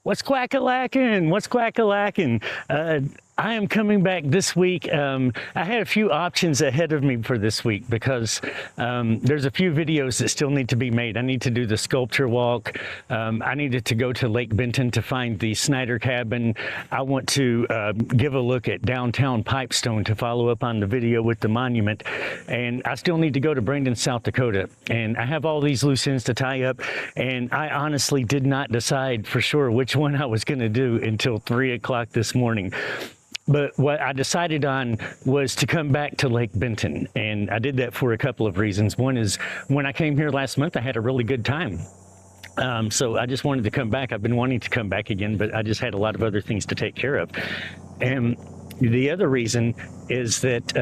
What's quack-a-lackin'? What's quack-a-lackin'? I am coming back this week. I had a few options ahead of me for this week because there's a few videos that still need to be made. I need to do the sculpture walk. I needed to go to Lake Benton to find the Snyder Cabin. I want to give a look at downtown Pipestone to follow up on the video with the monument. And I still need to go to Brandon, South Dakota. And I have all these loose ends to tie up. And I honestly did not decide for sure which one I was going to do until 3 o'clock this morning. But what I decided on was to come back to Lake Benton, and I did that for a couple of reasons. One is when I came here last month, I had a really good time. So I just wanted to come back. I've been wanting to come back again, but I just had a lot of other things to take care of. And the other reason is that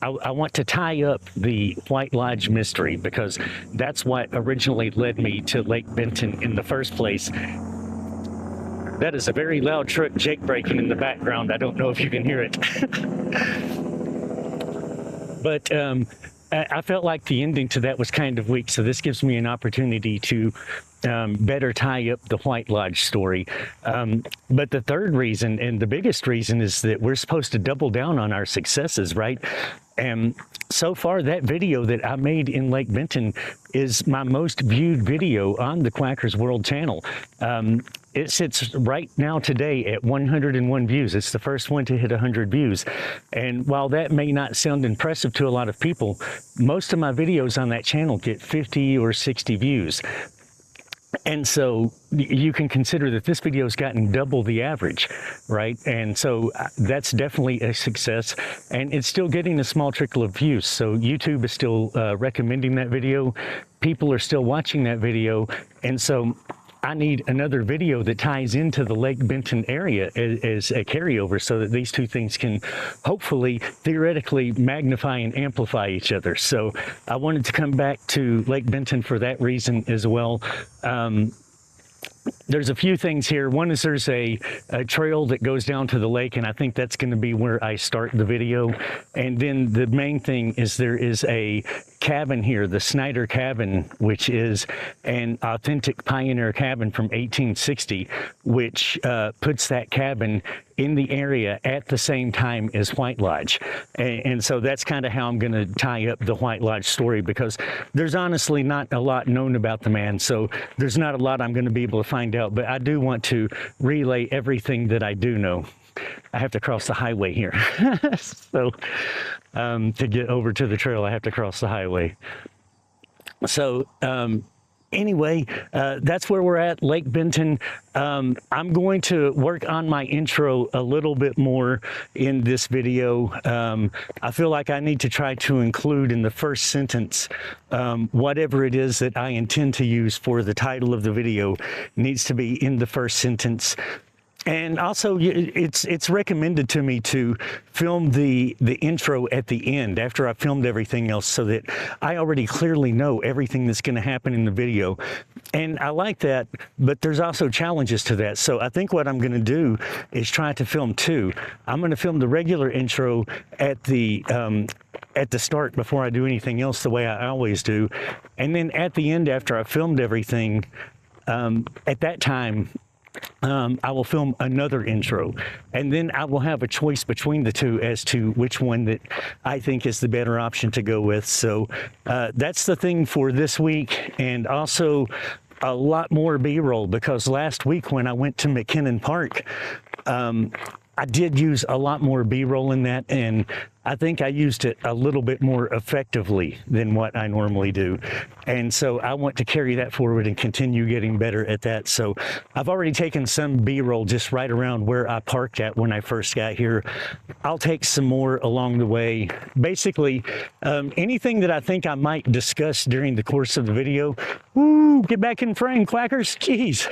I want to tie up the White Lodge mystery because that's what originally led me to Lake Benton in the first place. That is a very loud truck jake braking in the background. I don't know if you can hear it. But I felt like the ending to that was kind of weak, so this gives me an opportunity to better tie up the White Lodge story. But the third reason, and the biggest reason, is that we're supposed to double down on our successes, right? And so far, that video that I made in Lake Benton is my most viewed video on the Quackers World channel. It sits right now today at 101 views. It's the first one to hit 100 views. And while that may not sound impressive to a lot of people, most of my videos on that channel get 50 or 60 views. And so you can consider that this video has gotten double the average, right? And so that's definitely a success, and it's still getting a small trickle of views. So YouTube is still recommending that video. People are still watching that video. And so I need another video that ties into the Lake Benton area as a carryover so that these two things can hopefully, theoretically, magnify and amplify each other. So I wanted to come back to Lake Benton for that reason as well. There's a few things here. One is there's a trail that goes down to the lake, and I think that's going to be where I start the video. And then the main thing is there is a cabin here, the Snyder Cabin, which is an authentic pioneer cabin from 1860, which puts that cabin in the area at the same time as White Lodge. And so that's kind of how I'm going to tie up the White Lodge story, because there's honestly not a lot known about the man, so there's not a lot I'm going to be able to find out, but I do want to relay everything that I do know. I have to cross the highway here. So to get over to the trail, I have to cross the highway. So anyway, that's where we're at, Lake Benton. I'm going to work on my intro a little bit more in this video. I feel like I need to try to include in the first sentence whatever it is that I intend to use for the title of the video needs to be in the first sentence. And also, it's recommended to me to film the intro at the end after I've filmed everything else so that I already clearly know everything that's going to happen in the video. And I like that, but there's also challenges to that. So I think what I'm going to do is try to film two. I'm going to film the regular intro at the start before I do anything else the way I always do. And then at the end, after I've filmed everything, at that time, I will film another intro, and then I will have a choice between the two as to which one that I think is the better option to go with. So that's the thing for this week, and also a lot more B-roll, because last week when I went to McKinnon Park, I did use a lot more B-roll in that, and I think I used it a little bit more effectively than what I normally do. And so I want to carry that forward and continue getting better at that. So I've already taken some B-roll just right around where I parked at when I first got here. I'll take some more along the way. Basically, anything that I think I might discuss during the course of the video, woo, get back in frame, Quackers, jeez.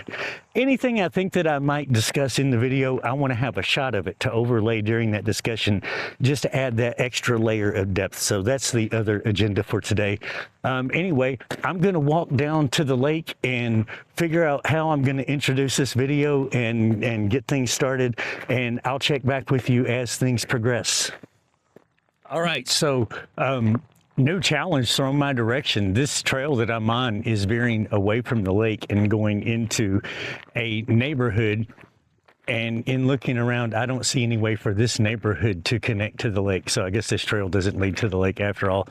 Anything I think that I might discuss in the video, I want to have a shot of it to overlay during that discussion, just to add that extra layer of depth. So that's the other agenda for today. Anyway, I'm going to walk down to the lake and figure out how I'm going to introduce this video and get things started, and I'll check back with you as things progress. All right, so New challenge thrown my direction. This trail that I'm on is veering away from the lake and going into a neighborhood. And in looking around, I don't see any way for this neighborhood to connect to the lake. So I guess this trail doesn't lead to the lake after all,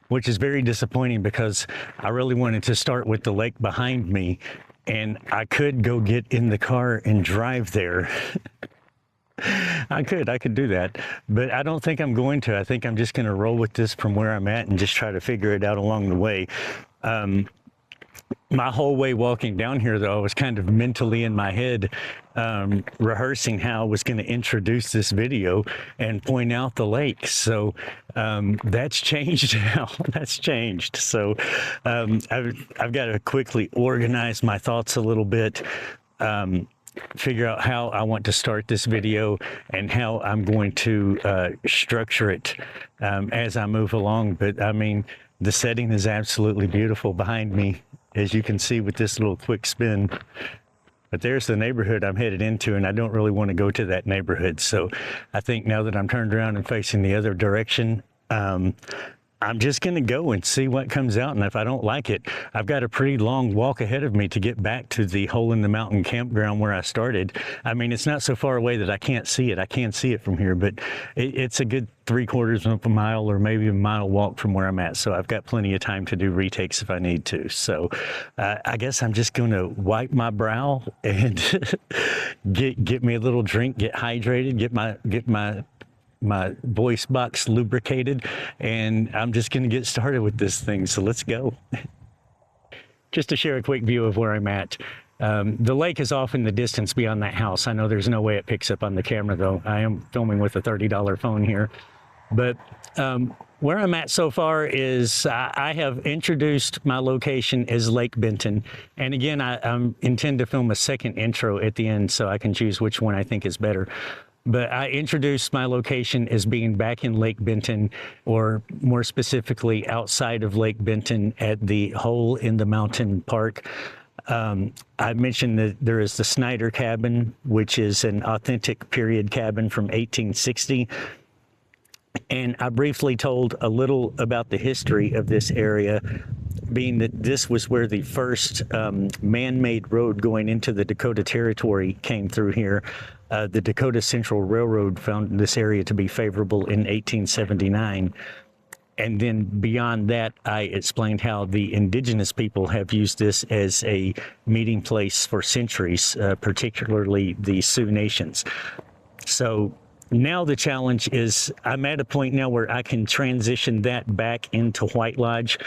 which is very disappointing because I really wanted to start with the lake behind me, and I could go get in the car and drive there. I could do that, but I don't think I'm going to. I think I'm just going to roll with this from where I'm at and just try to figure it out along the way. My whole way walking down here, though, I was kind of mentally in my head rehearsing how I was going to introduce this video and point out the lake. So that's changed now. That's changed. So I've got to quickly organize my thoughts a little bit. Figure out how I want to start this video and how I'm going to structure it as I move along. But I mean, the setting is absolutely beautiful behind me, as you can see with this little quick spin. But there's the neighborhood I'm headed into, and I don't really want to go to that neighborhood. So I think now that I'm turned around and facing the other direction, I'm just going to go and see what comes out. And if I don't like it, I've got a pretty long walk ahead of me to get back to the hole in the mountain campground where I started. I mean, it's not so far away that I can't see it. I can't see it from here, but it's a good 3/4 of a mile or maybe a mile walk from where I'm at. So I've got plenty of time to do retakes if I need to. So I guess I'm just going to wipe my brow and get me a little drink, get hydrated, get my voice box lubricated, and I'm just going to get started with this thing. So let's go. Just to share a quick view of where I'm at. The lake is off in the distance beyond that house. I know there's no way it picks up on the camera, though. I am filming with a $30 phone here. But where I'm at so far is I have introduced my location as Lake Benton. And again, I intend to film a second intro at the end so I can choose which one I think is better. But I introduced my location as being back in Lake Benton, or more specifically outside of Lake Benton at the Hole in the Mountain Park. I mentioned that there is the Snyder Cabin, which is an authentic period cabin from 1860. And I briefly told a little about the history of this area, being that this was where the first man-made road going into the Dakota Territory came through here. The Dakota Central Railroad found this area to be favorable in 1879. And then beyond that, I explained how the indigenous people have used this as a meeting place for centuries, particularly the Sioux Nations. So now the challenge is I'm at a point now where I can transition that back into White Lodge,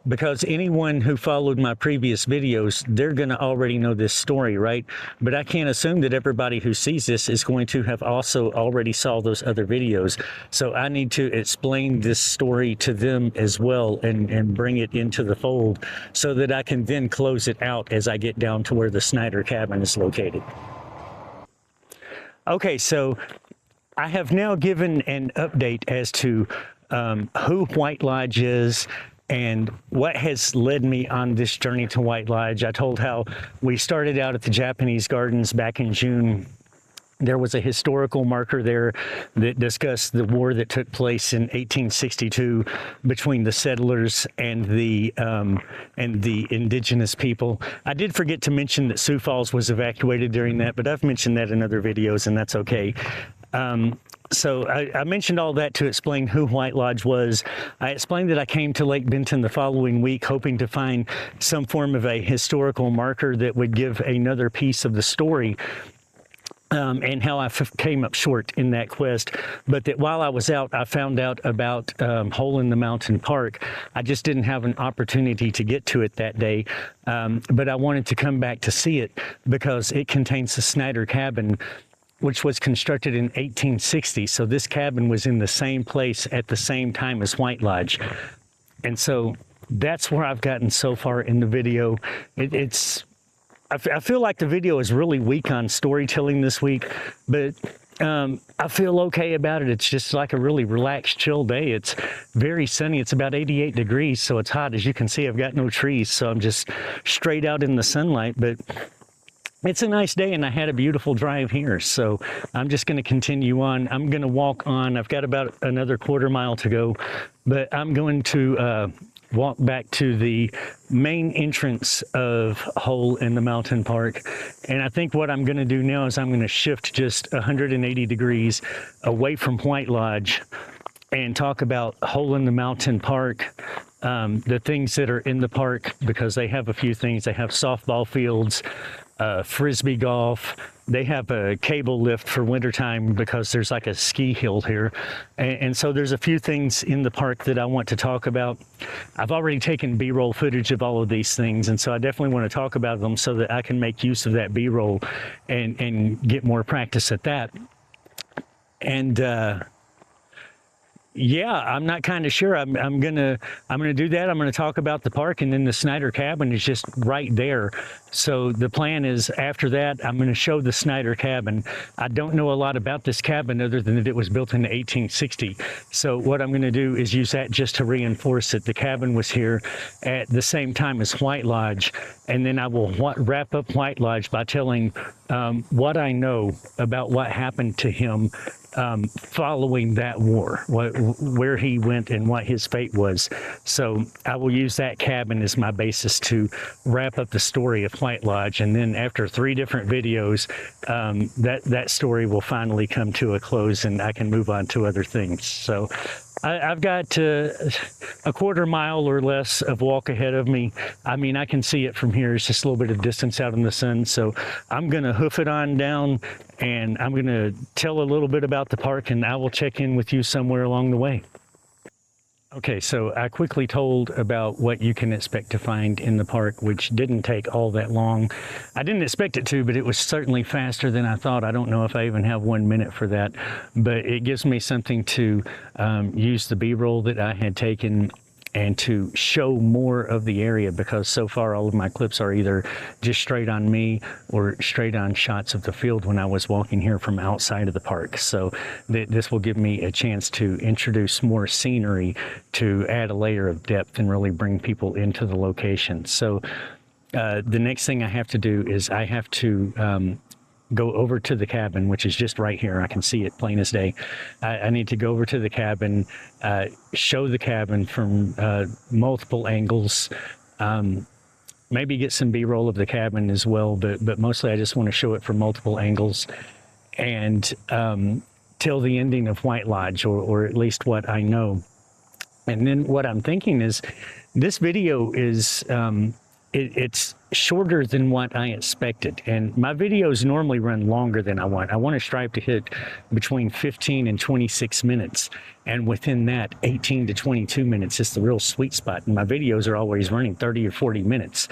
because anyone who followed my previous videos, they're going to already know this story, right? But I can't assume that everybody who sees this is going to have also already saw those other videos. So I need to explain this story to them as well and bring it into the fold so that I can then close it out as I get down to where the Snyder Cabin is located. Okay, so I have now given an update as to who White Lodge is and what has led me on this journey to White Lodge. I told how we started out at the Japanese Gardens back in June. There was a historical marker there that discussed the war that took place in 1862 between the settlers and the indigenous people. I did forget to mention that Sioux Falls was evacuated during that, but I've mentioned that in other videos, and that's okay. So I mentioned all that to explain who White Lodge was. I explained that I came to Lake Benton the following week hoping to find some form of a historical marker that would give another piece of the story, and how I came up short in that quest. But that while I was out, I found out about Hole in the Mountain Park. I just didn't have an opportunity to get to it that day, but I wanted to come back to see it because it contains the Snyder Cabin, which was constructed in 1860. So this cabin was in the same place at the same time as White Lodge. And so that's where I've gotten so far in the video. I feel like the video is really weak on storytelling this week, but I feel okay about it. It's just like a really relaxed, chill day. It's very sunny. It's about 88 degrees, so it's hot. As you can see, I've got no trees, so I'm just straight out in the sunlight, but it's a nice day, and I had a beautiful drive here, so I'm just going to continue on. I'm going to walk on. I've got about another 1/4 mile to go but I'm going to walk back to the main entrance of Hole in the Mountain Park. And I think what I'm going to do now is I'm going to shift just 180 degrees away from White Lodge and talk about Hole in the Mountain Park, the things that are in the park, because they have a few things. They have softball fields, frisbee golf. They have a cable lift for wintertime because there's like a ski hill here. And so there's a few things in the park that I want to talk about. I've already taken B-roll footage of all of these things, and so I definitely want to talk about them so that I can make use of that B-roll and get more practice at that. And yeah, I'm not kind of sure. I'm gonna do that. I'm gonna talk about the park, and then the Snyder Cabin is just right there. So the plan is after that, I'm gonna show the Snyder Cabin. I don't know a lot about this cabin other than that it was built in 1860. So what I'm gonna do is use that just to reinforce that the cabin was here at the same time as White Lodge, and then I will wrap up White Lodge by telling what I know about what happened to him following that war, where he went and what his fate was. So I will use that cabin as my basis to wrap up the story of White Lodge, and then after 3 different videos, that story will finally come to a close and I can move on to other things. So I've got a quarter mile or less of walk ahead of me. I mean, I can see it from here. It's just a little bit of distance out in the sun. So I'm going to hoof it on down, and I'm going to tell a little bit about the park, and I will check in with you somewhere along the way. Okay, so I quickly told about what you can expect to find in the park, which didn't take all that long. I didn't expect it to, but it was certainly faster than I thought. I don't know if I even have 1 minute for that, but it gives me something to use the B-roll that I had taken and to show more of the area, because so far all of my clips are either just straight on me or straight on shots of the field when I was walking here from outside of the park. So this will give me a chance to introduce more scenery to add a layer of depth and really bring people into the location. So the next thing I have to do is I have to go over to the cabin, which is just right here. I can see it plain as day. I need to go over to the cabin, show the cabin from multiple angles, maybe get some B-roll of the cabin as well, but mostly I just want to show it from multiple angles and tell the ending of White Lodge, or at least what I know. And then what I'm thinking is this video is it's shorter than what I expected, and my videos normally run longer than I want. I want to strive to hit between 15 and 26 minutes, and within that 18 to 22 minutes is the real sweet spot, and my videos are always running 30 or 40 minutes.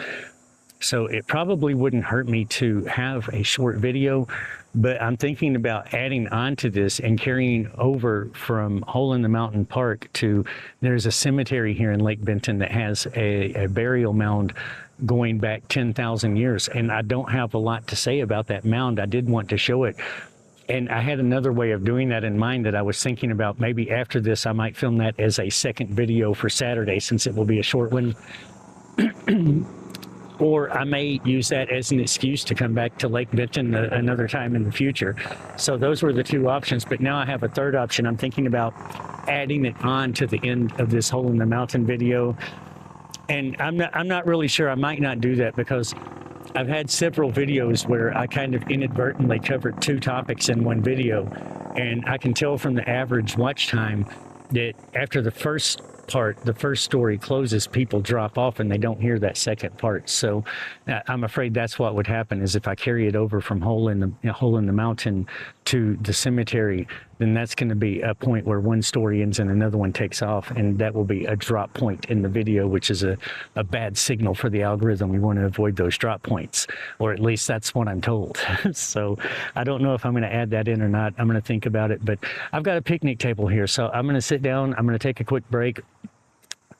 So it probably wouldn't hurt me to have a short video, but I'm thinking about adding on to this and carrying over from Hole in the Mountain Park to, there's a cemetery here in Lake Benton that has a burial mound going back 10,000 years. And I don't have a lot to say about that mound. I did want to show it. And I had another way of doing that in mind that I was thinking about. Maybe after this, I might film that as a second video for Saturday, since it will be a short one. Or I may use that as an excuse to come back to Lake Benton another time in the future. So those were the 2 options, but now I have a third option. I'm thinking about adding it on to the end of this Hole in the Mountain video. And I'm not really sure. I might not do that, because I've had several videos where I kind of inadvertently covered 2 topics in one video. And I can tell from the average watch time that after the first part, the first story closes, people drop off and they don't hear that second part. So I'm afraid that's what would happen, is if I carry it over from Hole in the Mountain to the cemetery, then that's going to be a point where one story ends and another one takes off, and that will be a drop point in the video, which is a bad signal for the algorithm. We want to avoid those drop points, or at least that's what I'm told. So I don't know if I'm going to add that in or not. I'm going to think about it, but I've got a picnic table here, so I'm going to sit down. I'm going to take a quick break,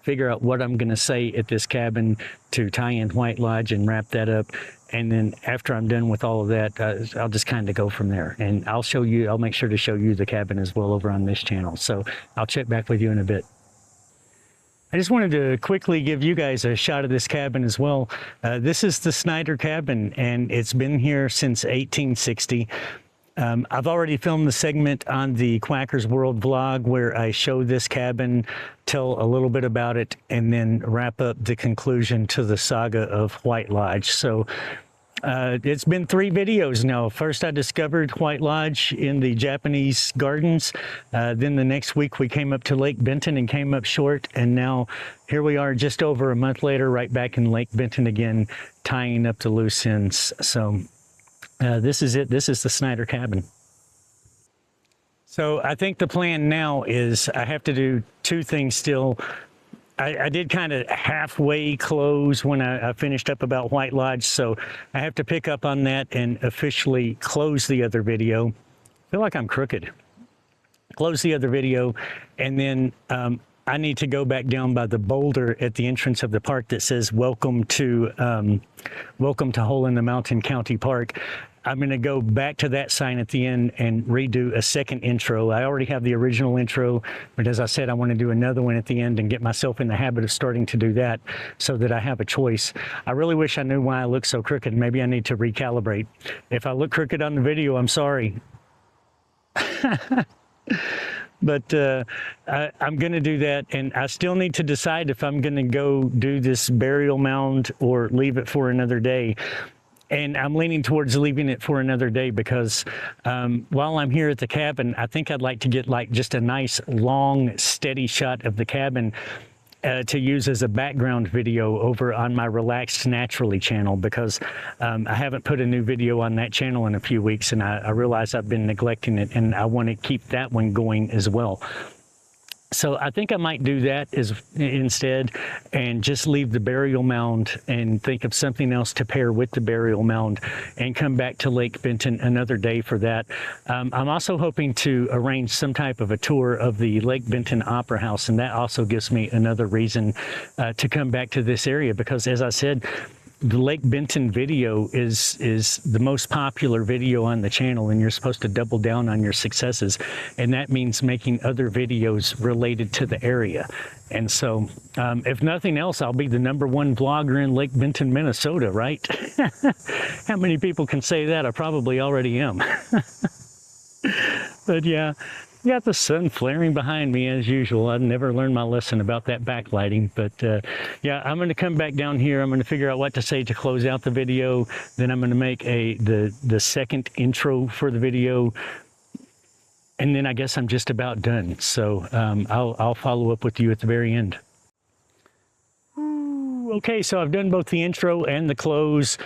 figure out what I'm going to say at this cabin to tie in White Lodge and wrap that up. And then after I'm done with all of that, I'll just kind of go from there. And I'll make sure to show you the cabin as well over on this channel. So I'll check back with you in a bit. I just wanted to quickly give you guys a shot of this cabin as well. This is the Snyder Cabin, and it's been here since 1860. I've already filmed the segment on the Quackers World vlog where I show this cabin, tell a little bit about it, and then wrap up the conclusion to the saga of White Lodge. So it's been 3 videos now. First, I discovered White Lodge in the Japanese gardens. Then the next week, we came up to Lake Benton and came up short. And now here we are just over a month later, right back in Lake Benton again, tying up the loose ends. So this is it. This is the Snyder Cabin. So I think the plan now is I have to do 2 things still. I did kind of halfway close when I finished up about White Lodge, so I have to pick up on that and officially close the other video. I feel like I'm crooked. Close the other video, and then I need to go back down by the boulder at the entrance of the park that says welcome to Hole in the Mountain County Park. I'm going to go back to that sign at the end and redo a second intro. I already have the original intro, but as I said, I want to do another one at the end and get myself in the habit of starting to do that so that I have a choice. I really wish I knew why I look so crooked. Maybe I need to recalibrate. If I look crooked on the video, I'm sorry. But I'm going to do that, and I still need to decide if I'm going to go do this burial mound or leave it for another day. And I'm leaning towards leaving it for another day because while I'm here at the cabin, I think I'd like to get like just a nice long steady shot of the cabin to use as a background video over on my Relaxed Naturally channel, because I haven't put a new video on that channel in a few weeks, and I realize I've been neglecting it, and I want to keep that one going as well. So I think I might do that instead and just leave the burial mound and think of something else to pair with the burial mound and come back to Lake Benton another day for that. I'm also hoping to arrange some type of a tour of the Lake Benton Opera House, and that also gives me another reason to come back to this area, because as I said, the Lake Benton video is the most popular video on the channel, and you're supposed to double down on your successes, and that means making other videos related to the area. And so if nothing else, I'll be the #1 vlogger in Lake Benton, Minnesota, right? How many people can say that? I probably already am. But yeah, got the sun flaring behind me as usual. I've never learned my lesson about that backlighting, but yeah, I'm going to come back down here. I'm going to figure out what to say to close out the video. Then I'm going to make the second intro for the video, and then I guess I'm just about done. So I'll follow up with you at the very end. Ooh, okay, so I've done both the intro and the close.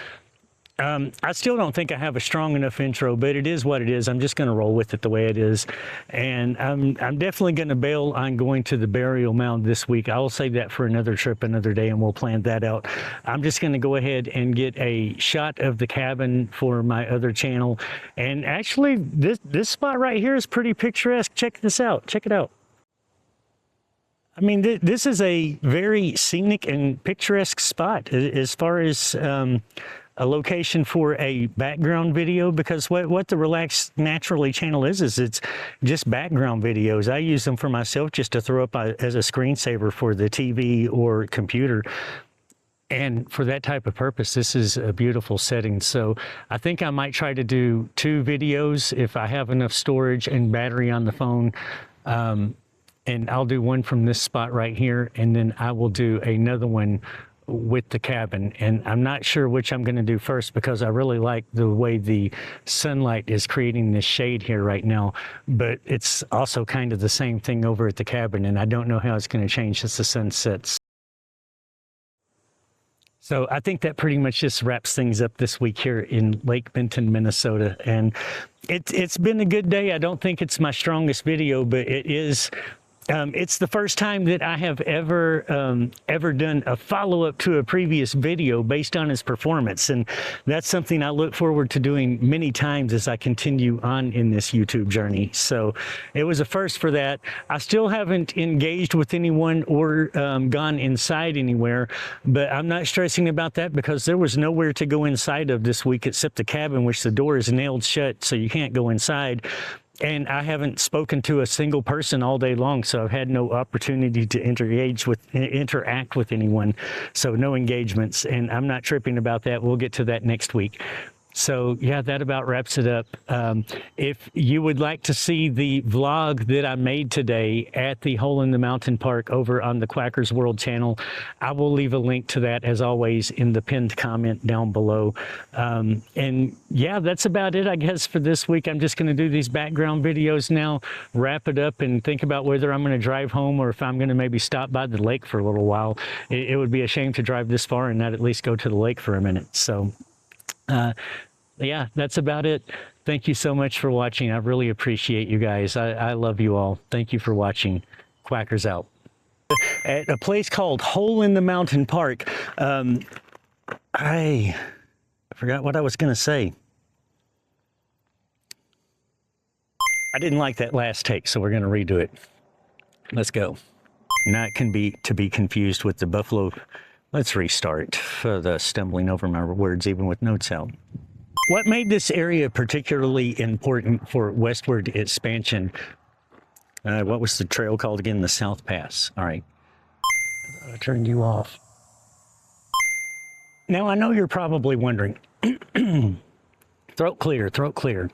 I still don't think I have a strong enough intro, but it is what it is. I'm just going to roll with it the way it is. And I'm definitely going to bail on going to the burial mound this week. I will save that for another trip, another day, and we'll plan that out. I'm just going to go ahead and get a shot of the cabin for my other channel. And actually, this spot right here is pretty picturesque. Check this out. Check it out. I mean, this is a very scenic and picturesque spot as far as a location for a background video, because what the Relaxed Naturally channel is it's just background videos. I use them for myself just to throw up as a screensaver for the TV or computer. And for that type of purpose, this is a beautiful setting. So I think I might try to do 2 videos if I have enough storage and battery on the phone. And I'll do one from this spot right here, and then I will do another one with the cabin. And I'm not sure which I'm going to do first, because I really like the way the sunlight is creating this shade here right now, but it's also kind of the same thing over at the cabin, and I don't know how it's going to change as the sun sets. So I think that pretty much just wraps things up this week here in Lake Benton, Minnesota. And it's been a good day. I don't think it's my strongest video, but it is. It's the first time that I have ever done a follow-up to a previous video based on his performance, and that's something I look forward to doing many times as I continue on in this YouTube journey. So it was a first for that. I still haven't engaged with anyone or gone inside anywhere, but I'm not stressing about that because there was nowhere to go inside of this week except the cabin, which the door is nailed shut, so you can't go inside. And I haven't spoken to a single person all day long, so I've had no opportunity to interact with anyone. So no engagements, and I'm not tripping about that. We'll get to that next week. So yeah, that about wraps it up. If you would like to see the vlog that I made today at the Hole in the Mountain Park over on the Quackers World channel, I will leave a link to that as always in the pinned comment down below. And yeah, that's about it, I guess, for this week. I'm just going to do these background videos now, wrap it up, and think about whether I'm going to drive home or if I'm going to maybe stop by the lake for a little while. It would be a shame to drive this far and not at least go to the lake for a minute. So yeah, that's about it. Thank you so much for watching. I really appreciate you guys. I love you all. Thank you for watching. Quackers out. At a place called Hole in the Mountain Park, I forgot what I was going to say. I didn't like that last take, so we're going to redo it. Let's go. Not can be to be confused with the buffalo. Let's restart for the stumbling over my words even with notes out. What made this area particularly important for westward expansion? What was the trail called again? The South Pass. All right. I turned you off. Now, I know you're probably wondering, throat clear, throat clear.